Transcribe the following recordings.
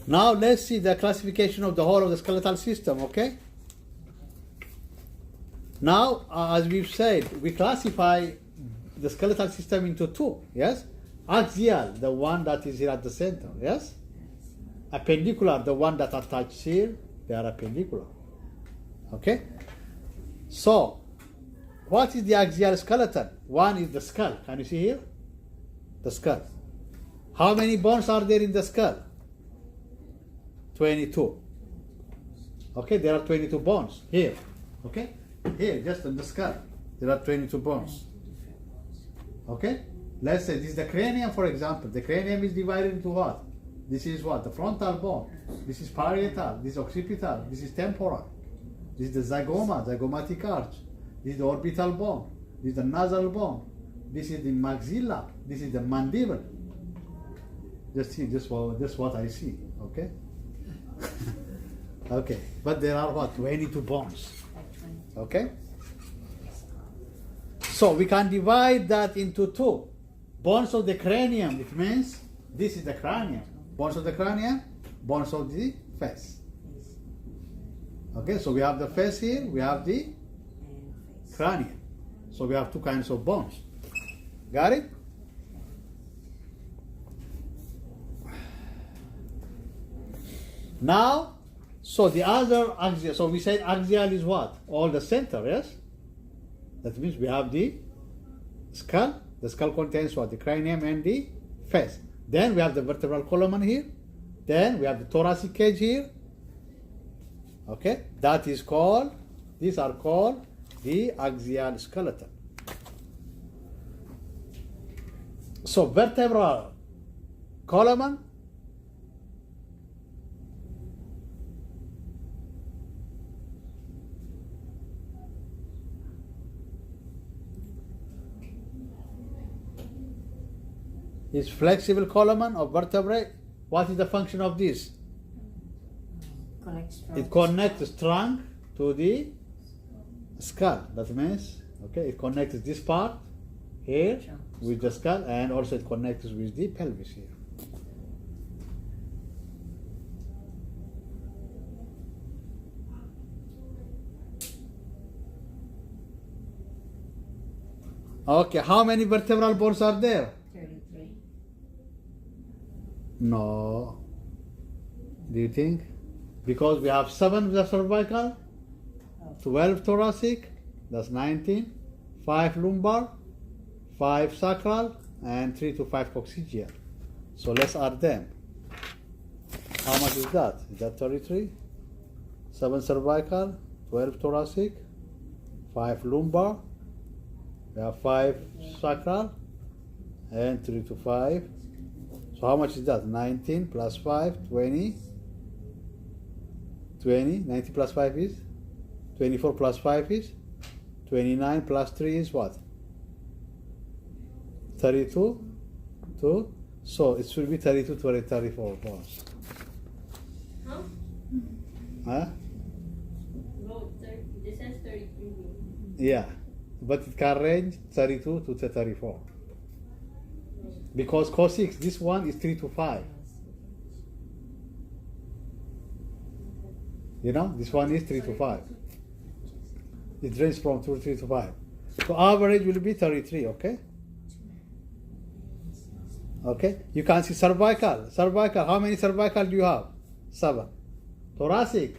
Now let's see the classification of the whole of the skeletal system, okay? Now, as we've said, we classify the skeletal system into two, yes? Axial, the one that is here at the center, yes? Appendicular, the one that attached here, they are appendicular, okay? So, what is the axial skeleton? One is the skull. Can you see here? The skull. How many bones are there in the skull? 22. Okay, there are 22 bones here. Okay, here, just on the skull, there are 22 bones. Okay, let's say this is the cranium, for example. The cranium is divided into what? This is what? The frontal bone. This is parietal. This is occipital. This is temporal. This is the zygoma, zygomatic arch. This is the orbital bone. This is the nasal bone. This is the maxilla. This is the mandible. Just see, just what I see. Okay. Okay, but there are what? 22 bones. Okay. So we can divide that into two. Bones of the cranium. It means this is the cranium. Bones of the cranium. Bones of the face. Okay, so we have the face here. We have the cranium. So we have two kinds of bones. Got it? Now, so the other axial, so we said axial is what? All the center, yes? That means we have the skull. The skull contains what? The cranium and the face. Then we have the vertebral column here. Then we have the thoracic cage here. Okay, that is called, these are called the axial skeleton. So vertebral column is flexible column of vertebrae. What is the function of this? It connects trunk to the skull. That means, okay, it connects this part here with the skull, and also it connects with the pelvis here. Okay, how many vertebral bones are there? 33. No. Do you think? Because we have 7 the cervical, 12 thoracic, that's 19, 5 lumbar, 5 sacral, and 3 to 5 coccygeal. So let's add them. How much is that? Is that 33? 7 cervical, 12 thoracic, 5 lumbar, we have 5 sacral, and 3 to 5. So how much is that? 19 plus 5, 20. 90 plus 5 is? 24 plus 5 is? 29 plus 3 is what? 32? 2? So it should be 32 to 34 bones. Huh? Huh? No, this says 33. Yeah, but it can range 32 to 34. Because cosix, this one is 3 to 5. You know, this one is 3 to 5. It ranges from 2 to 3 to 5. So average will be 33, okay? Okay, you can see cervical. Cervical, how many cervical do you have? 7. Thoracic,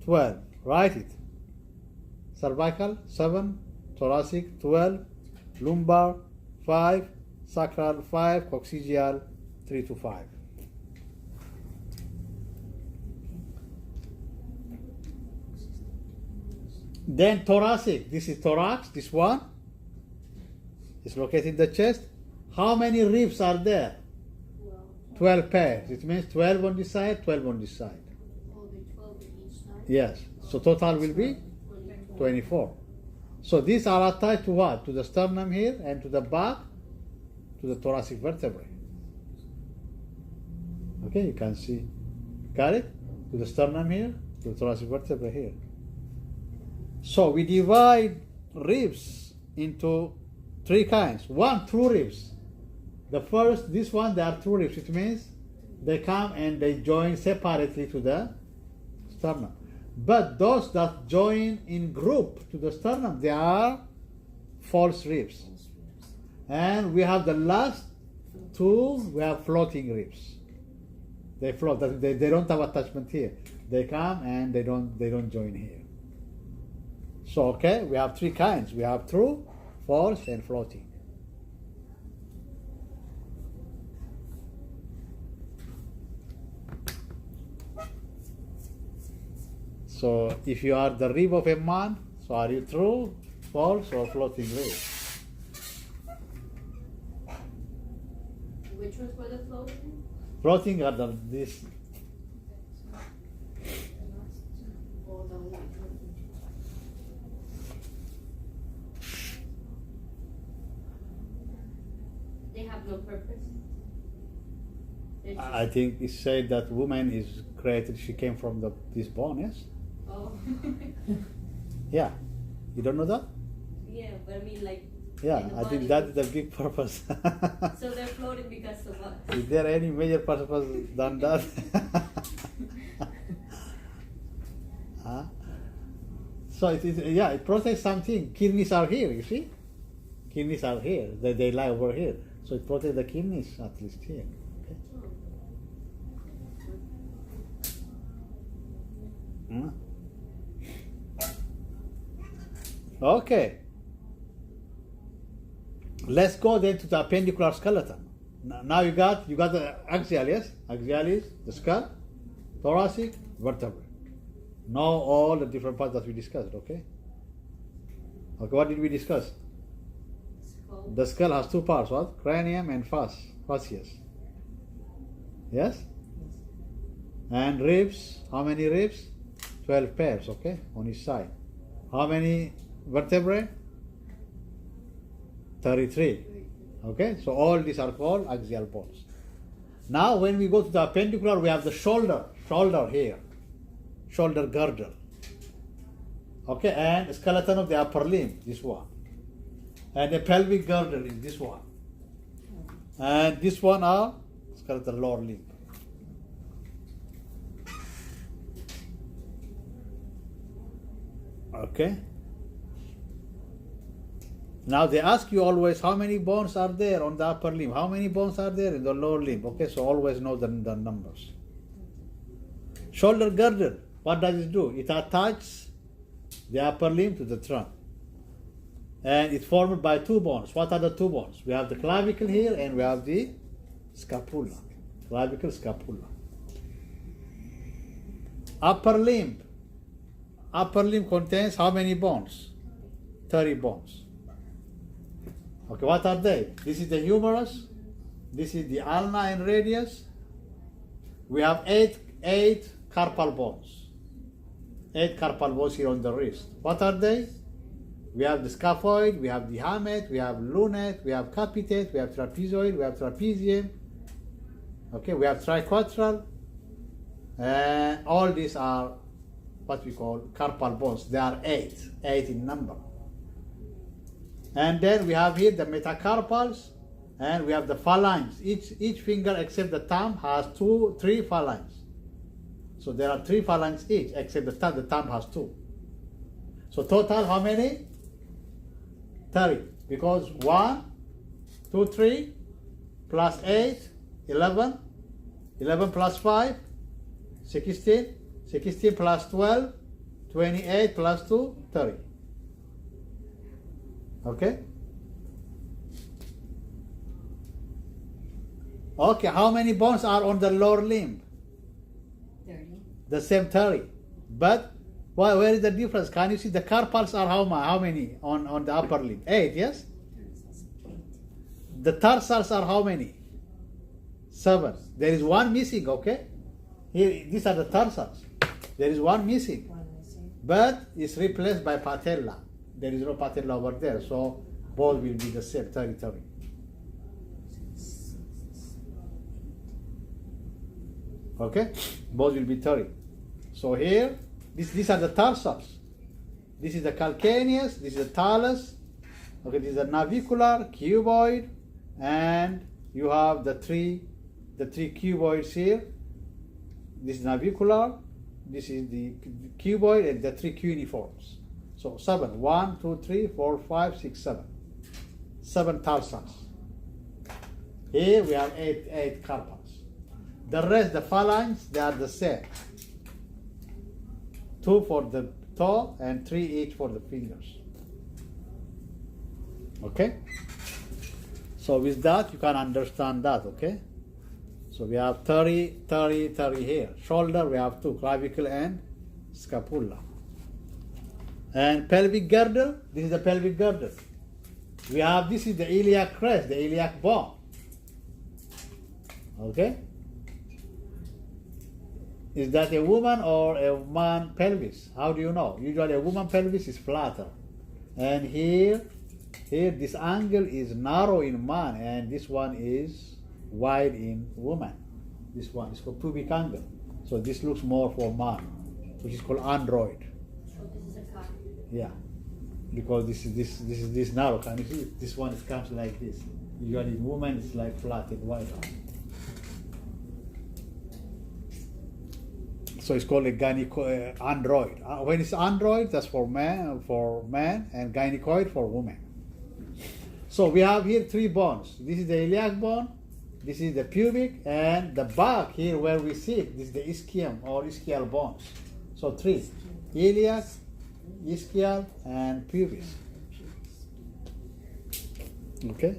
12. Write it. Cervical, 7. Thoracic, 12. Lumbar, 5. Sacral, 5. Coccygeal, 3 to 5. Then thoracic, this is thorax, this one is located in the chest. How many ribs are there? 12 pairs. It means 12 on this side, 12 on this side. Oh, the 12 on each side? Yes. So total will be 24. So these are attached to what? To the sternum here and to the back, to the thoracic vertebrae. Okay, you can see. Got it? To the sternum here, to the thoracic vertebrae here. So we divide ribs into 3 kinds. 1, true ribs. The first, this one, there are true ribs. It means they come and they join separately to the sternum. But those that join in group to the sternum, they are false ribs. And we have the last two, we have floating ribs. They float. They don't have attachment here. They come and they don't join here. So okay, we have three kinds. We have true, false, and floating. So if you are the rib of a man, so are you true, false, or floating rib? Which ones were the floating? Floating are this. Oh, the one. They have no purpose. They're just- I think it said that woman is created. She came from this bone. Yes. Oh. Yeah. You don't know that? Yeah, but I mean, like. Yeah, in the I think body. that is the big purpose. So they're floating because of what? Is there any major purpose than that? Huh? So it protects something. Kidneys are here, you see? Kidneys are here. They lie over here. So it protects the kidneys at least here. Okay. Hmm? Okay. Let's go then to the appendicular skeleton. Now you got the axial, yes? Axial is the skull, thoracic, vertebrae. Know all the different parts that we discussed, okay? Okay, what did we discuss? Skull. The skull has two parts, what? Cranium and fascias. Yes? And ribs, how many ribs? 12 pairs, okay? On each side. How many vertebrae? 33. Okay, so all these are called axial bones. Now when we go to the appendicular, we have the shoulder here, shoulder girdle. Okay, and skeleton of the upper limb, this one. And the pelvic girdle is this one. And this one are skeletal lower limb. Okay. Now they ask you always how many bones are there on the upper limb, how many bones are there in the lower limb. Okay, so always know the numbers. Shoulder girdle, what does it do? It attaches the upper limb to the trunk. And it's formed by two bones. What are the two bones? We have the clavicle here and we have the scapula. Clavicle, scapula. Upper limb. Upper limb contains how many bones? 30 bones. Okay, what are they? This is the humerus. This is the ulna and radius. We have eight carpal bones. 8 carpal bones here on the wrist. What are they? We have the scaphoid, we have the hamate, we have lunate, we have capitate, we have trapezoid, we have trapezium. Okay, we have triquetral. And all these are what we call carpal bones. They are 8 in number. And then we have here the metacarpals, and we have the phalanx. Each finger except the thumb has 3 phalanx. So there are 3 phalanx each, except the thumb has 2. So total how many? 30. Because 1, 2, 3, plus 8, 11, 11 plus 5, 16, 16 plus 12, 28 plus 2, 30. Okay? Okay, how many bones are on the lower limb? 30. The same 30. But where is the difference? Can you see the carpals are how many on the upper limb? 8, yes? The tarsals are how many? 7. There is one missing, okay? Here, these are the tarsals. There is one missing. But it's replaced by patella. There is no patella over there, so both will be the same, 30. Okay? Both will be 30. So here, these are the tarsals. This is the calcaneus, this is the talus. Okay, this is the navicular, cuboid, and you have the three the three cuboids here. This is navicular, this is the cuboid, and the three cuneiforms. So 7. 1, 2, 3, 4, 5, 6, 7. 7 tarsals. Here we have 8 carpals. The rest, the phalanx, they are the same. 2 for the toe and 3 each for the fingers. Okay? So with that, you can understand that, okay? So we have 30 here. Shoulder, we have 2, clavicle and scapula. And pelvic girdle, this is the pelvic girdle. We have, this is the iliac crest, the iliac bone. Okay? Is that a woman or a man pelvis? How do you know? Usually a woman pelvis is flatter. And here this angle is narrow in man and this one is wide in woman. This one is for pubic angle. So this looks more for man, which is called android. So this is a car. Yeah. Because this is this narrow. Can you see? This one comes like this. Usually in woman it's like flat and wide. So it's called a android. When it's android, that's for man, and gynecoid for woman. So we have here 3 bones. This is the iliac bone, this is the pubic, and the back here where we sit, this is the ischium or ischial bones. So 3: iliac, ischial, and pubis. Okay.